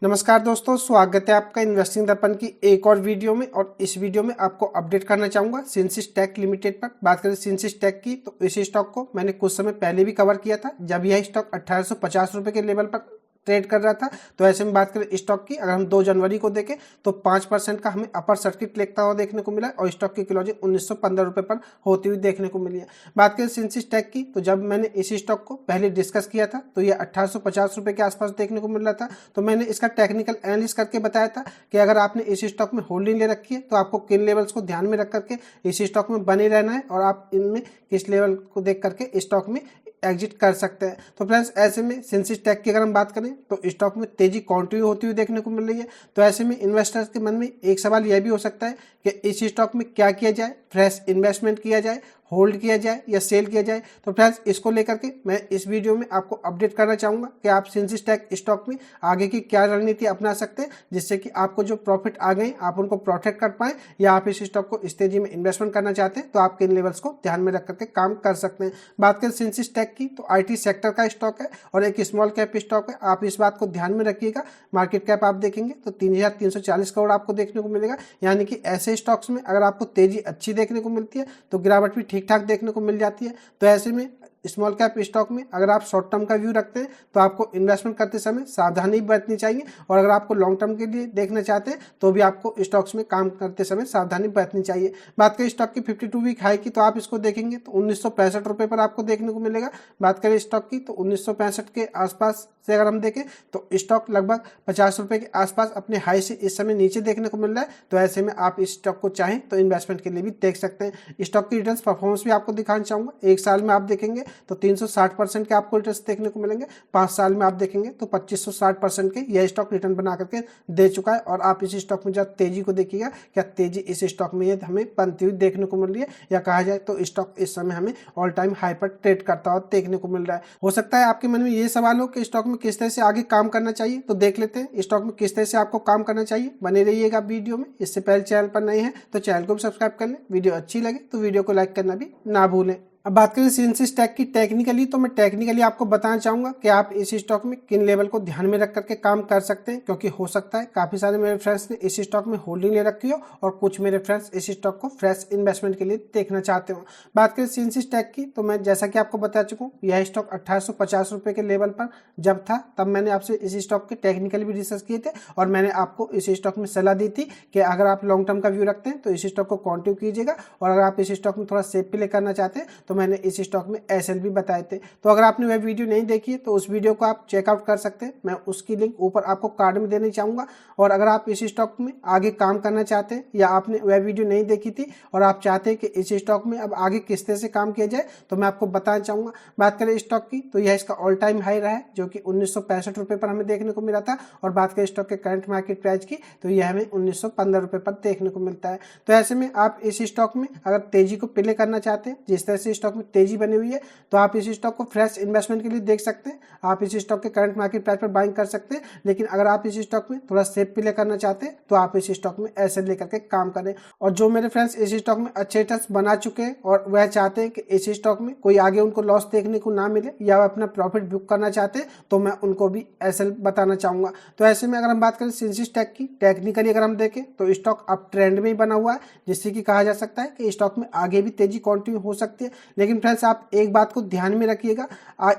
नमस्कार दोस्तों, स्वागत है आपका इन्वेस्टिंग दर्पण की एक और वीडियो में। और इस वीडियो में आपको अपडेट करना चाहूंगा सिंसिस टेक लिमिटेड पर। बात करें सिंसिस टेक की तो इस स्टॉक को मैंने कुछ समय पहले भी कवर किया था जब यह स्टॉक 1850 रुपए के लेवल पर ट्रेड कर रहा था। तो ऐसे में बात करें स्टॉक की, अगर हम 2 जनवरी को देखें तो 5% का हमें अपर सर्किट लेता हुआ देखने को मिला और स्टॉक की क्लोजिंग 1915 रुपए पर होती हुई देखने को मिली है। बात करें सिंसिस टेक की तो जब मैंने इस स्टॉक को पहले डिस्कस किया था तो ये 1850 रुपए के आसपास देखने को मिल रहा था। तो मैंने इसका टेक्निकल एनालिसिस करके बताया था कि अगर आपने इस स्टॉक में होल्डिंग ले रखी है तो आपको किन लेवल्स को ध्यान में रख करके इस स्टॉक में बने रहना है और आप इनमें किस लेवल को देख करके स्टॉक में एग्जिट कर सकते हैं। तो फ्रेंड्स, ऐसे में सिंसिस टेक की अगर हम बात करें तो स्टॉक में तेजी कंटिन्यू होती हुई देखने को मिल रही है। तो ऐसे में इन्वेस्टर्स के मन में एक सवाल यह भी हो सकता है कि इस स्टॉक में क्या किया जाए, फ्रेश इन्वेस्टमेंट किया जाए, होल्ड किया जाए या सेल किया जाए। तो फ्रेंड्स, इसको लेकर के मैं इस वीडियो में आपको अपडेट करना चाहूंगा कि आप सिंसिस टेक स्टॉक में आगे की क्या रणनीति अपना सकते हैं जिससे कि आपको जो प्रॉफिट आ गए आप उनको प्रोटेक्ट कर पाए, या आप इस स्टॉक को इस तेजी में इन्वेस्टमेंट करना चाहते हैं तो आप किन लेवल्स को ध्यान में रख करके काम कर सकते हैं। बात करें सिंसिस टेक की तो IT सेक्टर का स्टॉक है और एक स्मॉल कैप स्टॉक है। आप इस बात को ध्यान में रखिएगा। मार्केट कैप आप देखेंगे तो 3340 करोड़ आपको देखने को मिलेगा। यानी कि ऐसे स्टॉक्स में अगर आपको तेजी अच्छी देखने को मिलती है तो गिरावट भी ठीक ठाक देखने को मिल जाती है। तो ऐसे में स्मॉल कैप स्टॉक में अगर आप शॉर्ट टर्म का व्यू रखते हैं तो आपको इन्वेस्टमेंट करते समय सावधानी बरतनी चाहिए, और अगर आपको लॉन्ग टर्म के लिए देखना चाहते हैं तो भी आपको स्टॉक्स में काम करते समय सावधानी बरतनी चाहिए। बात करें स्टॉक की 52 वीक हाई की तो आप इसको देखेंगे तो 1965 रुपए पर आपको देखने को मिलेगा। बात करें स्टॉक की तो 1965 के आसपास से अगर हम देखें तो स्टॉक लगभग 50 रुपए के आसपास अपने हाई से इस समय नीचे देखने को मिल रहा है। तो ऐसे में आप इस स्टॉक को चाहें तो इन्वेस्टमेंट के लिए भी देख सकते हैं। स्टॉक की रिटर्न्स परफॉर्मेंस भी आपको दिखाना चाहूंगा। एक साल में आप देखेंगे तो 360% के आपको रिटर्न्स देखने को मिलेंगे। 5 साल में आप देखेंगे तो 2560% के यह स्टॉक रिटर्न बना करके दे चुका है। और आप इस स्टॉक में जब तेजी को देखिएगा, क्या तेजी इस स्टॉक में हमें बनती हुई देखने को मिल रही है, या कहा जाए तो स्टॉक इस समय हमें ऑल टाइम हाई पर ट्रेड करता हुआ देखने को मिल रहा है। हो सकता है आपके मन में ये सवाल हो कि स्टॉक में किस तरह से आगे काम करना चाहिए, तो देख लेते हैं स्टॉक में किस तरह से आपको काम करना चाहिए। बने रहिएगा वीडियो में। इससे पहले चैनल पर नए हैं तो चैनल को भी सब्सक्राइब कर लें। वीडियो अच्छी लगे तो वीडियो को लाइक करना भी ना भूलें। अब बात करें सिंसिस टेक की टेक्निकली, तो मैं टेक्निकली आपको बताना चाहूंगा कि आप इस स्टॉक में किन लेवल को ध्यान में रख करके काम कर सकते हैं, क्योंकि हो सकता है काफी सारे मेरे फ्रेंड्स ने इस स्टॉक में होल्डिंग ले रखी हो और कुछ मेरे फ्रेंड्स इस स्टॉक को फ्रेश इन्वेस्टमेंट के लिए देखना चाहते हो। बात करें सिंसिस टेक की तो मैं जैसा कि आपको बता चुका हूँ, यह स्टॉक 1850 रुपए के लेवल पर जब था तब मैंने आपसे इस स्टॉक के टेक्निकली भी डिस्कस किए थे और मैंने आपको इस स्टॉक में सलाह दी थी कि अगर आप लॉन्ग टर्म का व्यू रखते हैं तो इस स्टॉक को कंटिन्यू कीजिएगा, और अगर आप इस स्टॉक में थोड़ा सेफ प्ले करना चाहते हैं तो मैंने इस स्टॉक में SL भी बताए थे। तो अगर आपने वह वीडियो नहीं देखी है तो उस वीडियो को आप चेकआउट कर सकते हैं। मैं उसकी लिंक ऊपर आपको कार्ड में देना चाहूंगा। और अगर आप इस स्टॉक में आगे काम करना चाहते हैं या आपने वह वीडियो नहीं देखी थी और आप चाहते हैं कि इस स्टॉक में अब आगे किस तरह से काम किया जाए तो मैं आपको बताना चाहूंगा। बात करें स्टॉक की तो यह इसका ऑल टाइम हाई रहा है जो कि 1965 रुपए पर हमें देखने को मिला था। और बात करें स्टॉक के करंट मार्केट प्राइस की तो यह हमें 1915 रुपए पर देखने को मिलता है। तो ऐसे में आप इस स्टॉक में अगर तेजी को प्ले करना चाहते हैं, जिस तरह से स्टॉक में तेजी बनी हुई है, तो आप इस स्टॉक को फ्रेश इन्वेस्टमेंट के लिए देख सकते हैं। आप इस स्टॉक के करंट मार्केट प्राइस पर बाइंग कर सकते हैं। लेकिन अगर आप इस स्टॉक में थोड़ा सेफ प्ले करना चाहते हैं तो आप इस स्टॉक में ऐसे लेकर के काम करें। और जो मेरे फ्रेंड्स इस स्टॉक में अच्छे रिटर्न्स बना चुके हैं और वह चाहते हैं कि इस स्टॉक में कोई आगे उनको लॉस देखने को ना मिले या अपना प्रॉफिट बुक करना चाहते हैं, तो मैं उनको भी ऐसे बताना चाहूंगा। तो ऐसे में अगर हम बात करें सिंसिस टेक की टेक्निकली अगर हम देखें तो स्टॉक अप ट्रेंड में ही बना हुआ है, जिससे कि कहा जा सकता है कि स्टॉक में आगे भी तेजी कंटिन्यू हो सकती है। लेकिन फ्रेंड्स, आप एक बात को ध्यान में रखिएगा,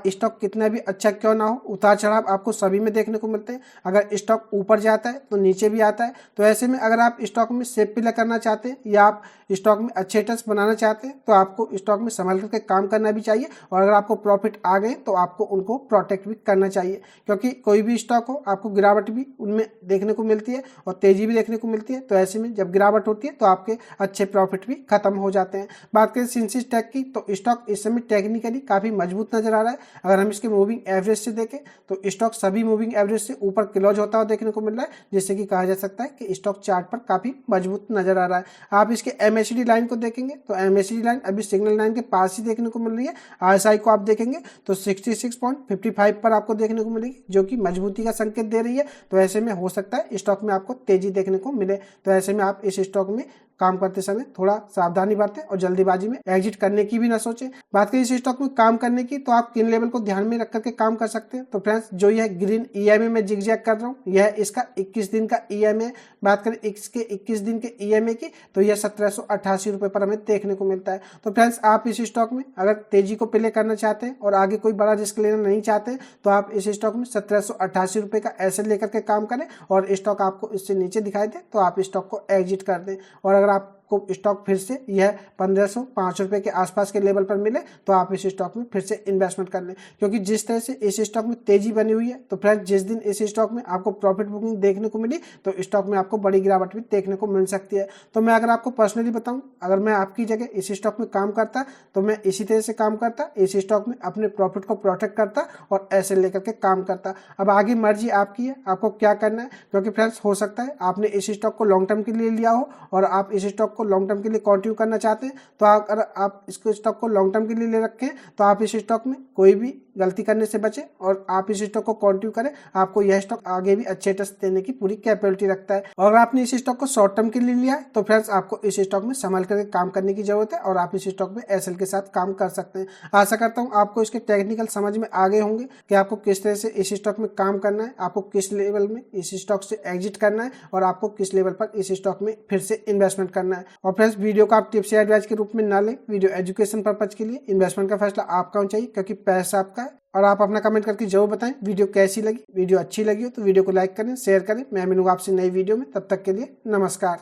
स्टॉक कितना भी अच्छा क्यों ना हो, उतार चढ़ाव आपको सभी में देखने को मिलते हैं। अगर स्टॉक ऊपर जाता है तो नीचे भी आता है। तो ऐसे में अगर आप स्टॉक में सेफ प्ले करना चाहते हैं या आप स्टॉक में अच्छे रिटर्न्स बनाना चाहते हैं तो आपको स्टॉक में संभल करके काम करना भी चाहिए। और अगर आपको प्रॉफिट आ गए तो आपको उनको प्रोटेक्ट भी करना चाहिए, क्योंकि कोई भी स्टॉक हो आपको गिरावट भी उनमें देखने को मिलती है और तेजी भी देखने को मिलती है। तो ऐसे में जब गिरावट होती है तो आपके अच्छे प्रॉफिट भी खत्म हो जाते हैं। बात करें सिंसिस टेक की तो स्टॉक इस समय टेक्निकली काफी मजबूत नजर आ रहा है। अगर हम इसके मूविंग एवरेज से देखें तो स्टॉक सभी मूविंग एवरेज से ऊपर क्लोज होता हुआ देखने को मिल रहा है, जिससे कि कहा जा सकता है कि स्टॉक चार्ट पर काफी मजबूत नजर आ रहा है। आप इसके MACD लाइन को देखेंगे तो MACD लाइन अभी सिग्नल लाइन के पास ही देखने को मिल रही है। RSI को आप देखेंगे तो 66.55 पर आपको देखने को मिलेगी, जो कि मजबूती का संकेत दे रही है। तो ऐसे में हो सकता है स्टॉक में आपको तेजी देखने को मिले। तो ऐसे में आप इस स्टॉक में काम करते समय थोड़ा सावधानी बरतें और जल्दीबाजी में एग्जिट करने की भी ना सोचें। बात करें इस स्टॉक में काम करने की, तो आप किन लेवल को ध्यान में रख करके काम कर सकते हैं। तो फ्रेंड्स, जो यह ग्रीन ईएमए में जिगजैग कर रहा हूँ, यह इसका 21 दिन का ईएमए है। बात करें इसके 21 दिन के ईएमए की, तो यह 1788 रुपए पर हमें देखने को मिलता है। तो फ्रेंड्स, आप इस स्टॉक में अगर तेजी को प्ले करना चाहते हैं और आगे कोई बड़ा रिस्क लेना नहीं चाहते, तो आप इस स्टॉक में 1788 रुपए का एसेट लेकर के काम करें और स्टॉक आपको इससे नीचे दिखाई दे तो आप स्टॉक को एग्जिट कर दें। और अगर आपको स्टॉक फिर से यह 1505 रुपए के आसपास के लेवल पर मिले तो आप इस स्टॉक में फिर से इन्वेस्टमेंट कर लें, क्योंकि जिस तरह से इस स्टॉक में तेजी बनी हुई है, तो फ्रेंड्स जिस दिन इस स्टॉक में आपको प्रॉफिट बुकिंग देखने को मिली तो स्टॉक में आपको बड़ी गिरावट भी देखने को मिल सकती है। तो मैं अगर आपको पर्सनली बताऊं, अगर मैं आपकी जगह इस स्टॉक में काम करता तो मैं इसी तरह से काम करता, इस स्टॉक में अपने प्रॉफिट को प्रोटेक्ट करता और ऐसे लेकर के काम करता। अब आगे मर्जी आपकी है, आपको क्या करना है, क्योंकि फ्रेंड्स हो सकता है आपने इस स्टॉक को लॉन्ग टर्म के लिए लिया हो और आप इस स्टॉक को लॉन्ग टर्म के लिए कंटिन्यू करना चाहते हैं। तो अगर आप इसको स्टॉक को लॉन्ग टर्म के लिए ले रखें तो आप इस स्टॉक में कोई भी गलती करने से बचें और आप इस स्टॉक को कंटिन्यू करें। आपको यह स्टॉक आगे भी अच्छे रिटर्न देने की पूरी कैपेबिलिटी रखता है। और अगर आपने इस स्टॉक को शॉर्ट टर्म के लिए लिया है तो फ्रेंड्स आपको इस स्टॉक में संभाल करके काम करने की जरूरत है और आप इस स्टॉक में एसएल के साथ काम कर सकते हैं। आशा करता हूं आपको इसके टेक्निकल समझ में आ गए होंगे कि आपको किस तरह से इस स्टॉक में काम करना है, आपको किस लेवल में इस स्टॉक से एग्जिट करना है और आपको किस लेवल पर इस स्टॉक में फिर से इन्वेस्टमेंट करना है। और फ्रेंड्स, वीडियो को आप टिप्स या एडवाइस के रूप में ना लें, वीडियो एजुकेशन पर्पज के लिए, इन्वेस्टमेंट का फैसला आपका होना चाहिए, क्योंकि पैसा आपका है। और आप अपना कमेंट करके जरूर बताएं वीडियो कैसी लगी। वीडियो अच्छी लगी हो तो वीडियो को लाइक करें, शेयर करें। मैं मिलूंगा आपसे नई वीडियो में, तब तक के लिए नमस्कार।